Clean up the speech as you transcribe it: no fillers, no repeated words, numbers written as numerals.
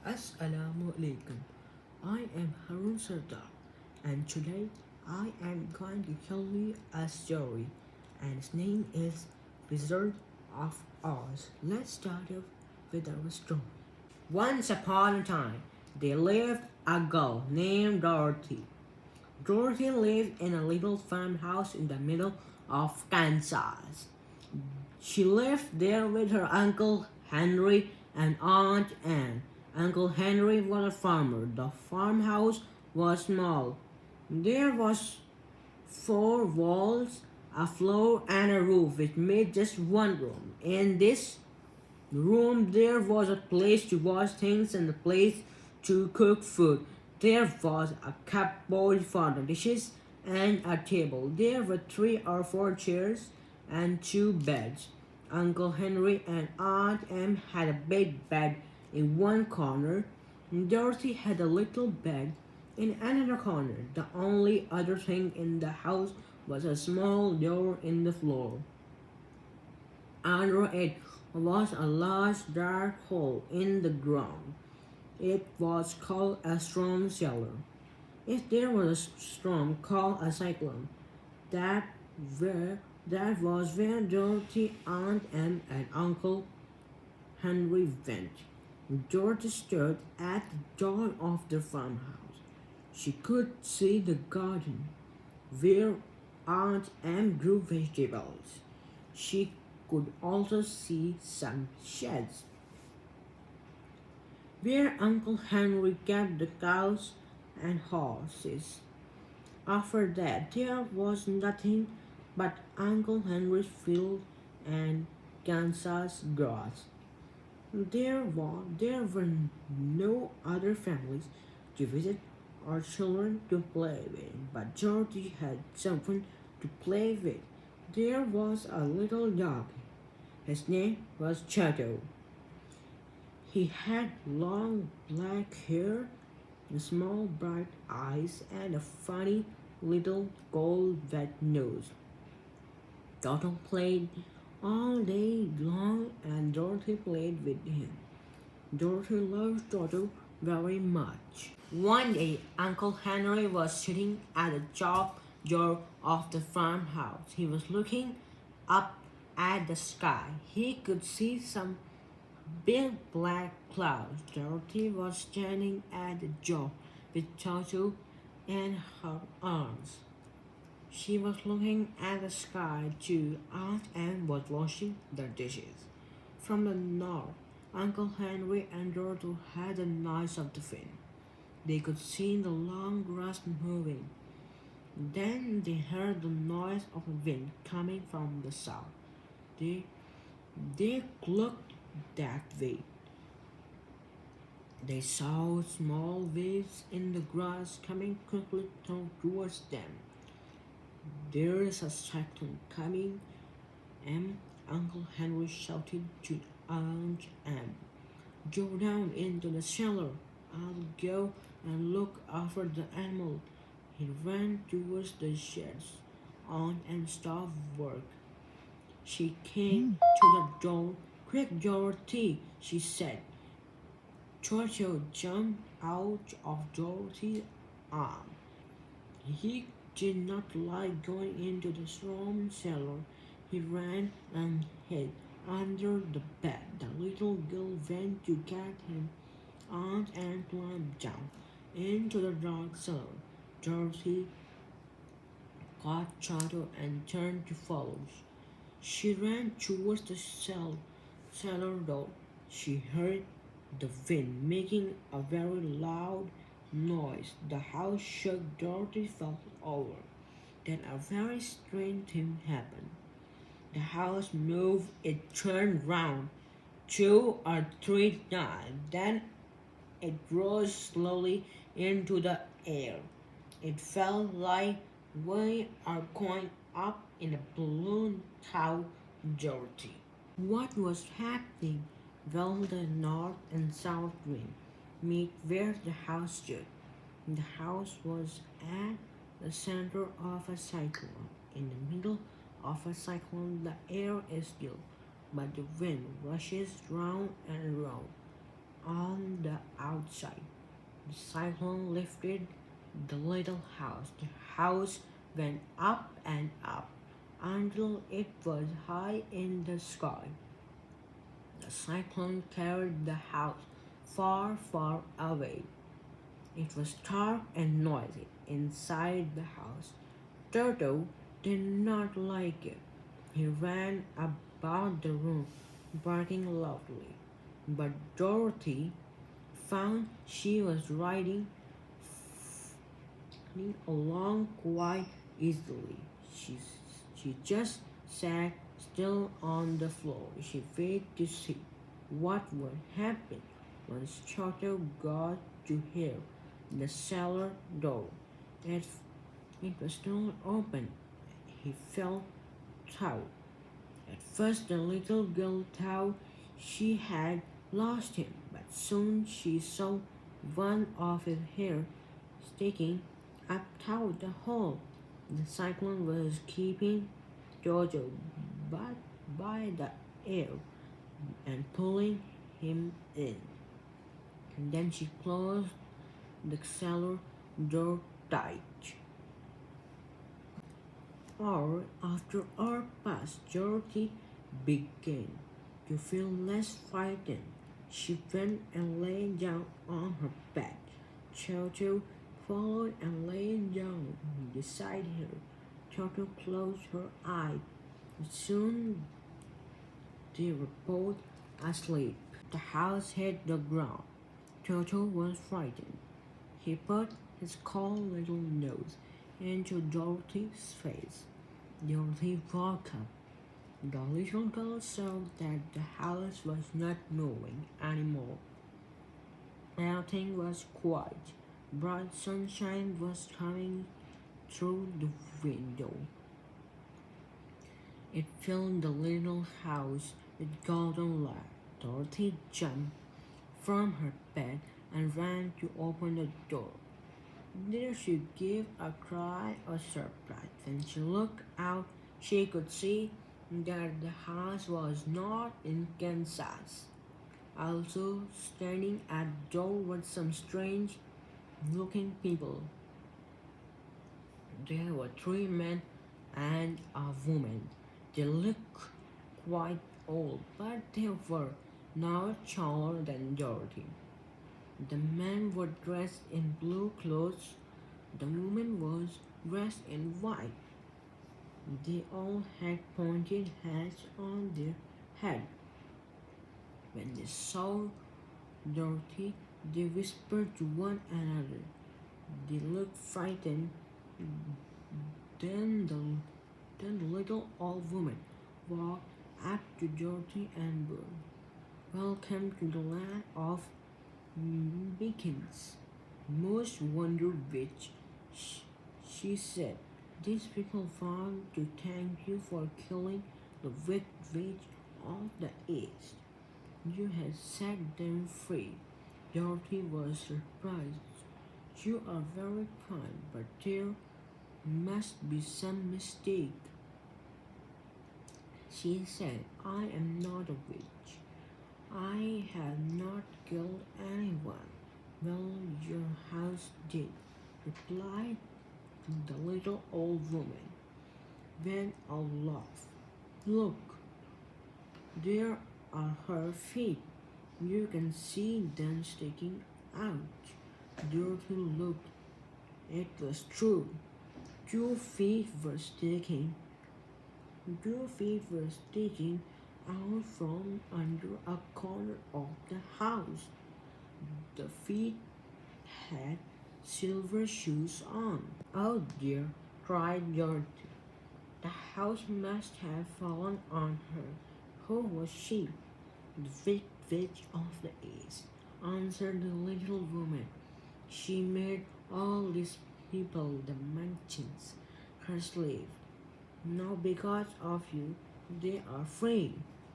Assalamu alaikum. I am Harun Sardar, and today I am going to tell you a story, and its name is Wizard of Oz. Let's start off with our story. Once upon a time, there lived a girl named Dorothy. Dorothy lived in a little farmhouse in the middle of Kansas. She lived there with her uncle Henry and Aunt Anne. Uncle Henry was a farmer. The farmhouse was small. There was four walls, a floor, and a roof, which made just one room. In this room, there was a place to wash things and a place to cook food. There was a cupboard for the dishes and a table. There were 3 or 4 chairs and 2 beds. Uncle Henry and Aunt Em had a big bed in one corner. Dorothy had a little bed in another corner. The only other thing in the house was a small door in the floor. Under it was a large dark hole in the ground. It was called a storm cellar. If there was a storm called a cyclone, that where that was where Dorothy, Aunt Em, and Uncle Henry went. Dorothy stood at the door of the farmhouse. She could see the garden where Aunt Em grew vegetables. She could also see some sheds where Uncle Henry kept the cows and horses. After that, there was nothing but Uncle Henry's field and Kansas grass. There were no other families to visit or children to play with, but Dorothy had someone to play with. There was a little dog. His name was Chato. He had long black hair, small bright eyes, and a funny little gold wet nose. Toto played all day long and Dorothy played with him. Dorothy loved Toto very much. One day, Uncle Henry was sitting at the top door of the farmhouse. He was looking up at the sky. He could see some big black clouds. Dorothy was standing at the door with Toto in her arms. She was looking at the sky too. Aunt Anne was washing the dishes. From the north, Uncle Henry and Dorothy had the noise of the wind. They could see the long grass moving. Then they heard the noise of the wind coming from the south. They, they looked that way. They saw small waves in the grass coming quickly towards them. There is a cyclone coming, and Uncle Henry shouted to Aunt Em. Go down into the cellar. I'll go and look after the animal. He ran towards the sheds. Aunt Em stopped work. She came to the door. Quick, Dorothy, she said. Toto jumped out of Dorothy's arm. He did not like going into the storm cellar. He ran and hid under the bed. The little girl went to get him. Aunt Anne climbed down into the dark cellar. Dorothy caught Chato and turned to follow. She ran towards the cellar door. She heard the wind making a very loud noise. The house shook. Dorothy fell over. Then a very strange thing happened. The house moved. It turned round 2 or 3 times. Then it rose slowly into the air. It felt like we are going up in a balloon, thought Dorothy. What was happening? Well, the north and south wind meet where the house stood. The house was at the center of a cyclone. In the middle of a cyclone, the air is still, but the wind rushes round and round. On the outside, outside. The cyclone lifted the little house. The house went up and up until it was high in the sky. The cyclone carried the house far, far away. It was dark and noisy inside the house. Toto did not like it. He ran about the room, barking loudly. But Dorothy found she was riding along quite easily. She just sat still on the floor. She waited to see what would happen once Toto got to her the cellar door. It, it was still open. He felt out. At first, the little girl thought she had lost him, but soon she saw one of his hair sticking up out the hole. The cyclone was keeping Jojo but by the ear and pulling him in. And then she closed the cellar door tight. Hour after hour passed, Dorothy began to feel less frightened. She went and lay down on her bed. Toto followed and lay down beside her. Toto closed her eyes. Soon they were both asleep. The house hit the ground. Toto was frightened. He put his cold little nose into Dorothy's face. Dorothy woke up. The little girl saw that the house was not moving anymore. Everything was quiet. Bright sunshine was coming through the window. It filled the little house with golden light. Dorothy jumped from her bed and ran to open the door. There she gave a cry of surprise. When she looked out, she could see that the house was not in Kansas. Also standing at the door were some strange looking people. There were three men and a woman. They looked quite old, but they were not taller than Dorothy. The men were dressed in blue clothes. The woman was dressed in white. They all had pointed hats on their head. When they saw Dorothy, they whispered to one another. They looked frightened. Then the little old woman walked up to Dorothy and bowed. Welcome to the land of beacons. Most wonder which, she said. These people want to thank you for killing the wicked witch of the east. You have set them free. Dorothy was surprised. You are very kind, but there must be some mistake. She said, I am not a witch. I have not killed anyone. Well, your house did, replied the little old woman. Then a laugh. Look, there are her feet. You can see them sticking out. Dorothy looked. It was true. 2 feet were sticking. 2 feet were sticking out from under a corner of the house. The feet had silver shoes on. Oh dear, cried Dorothy. The house must have fallen on her. Who was she? The wicked witch of the east, answered the little woman. She made all these people, the merchants, her slaves. Now because of you, they are free.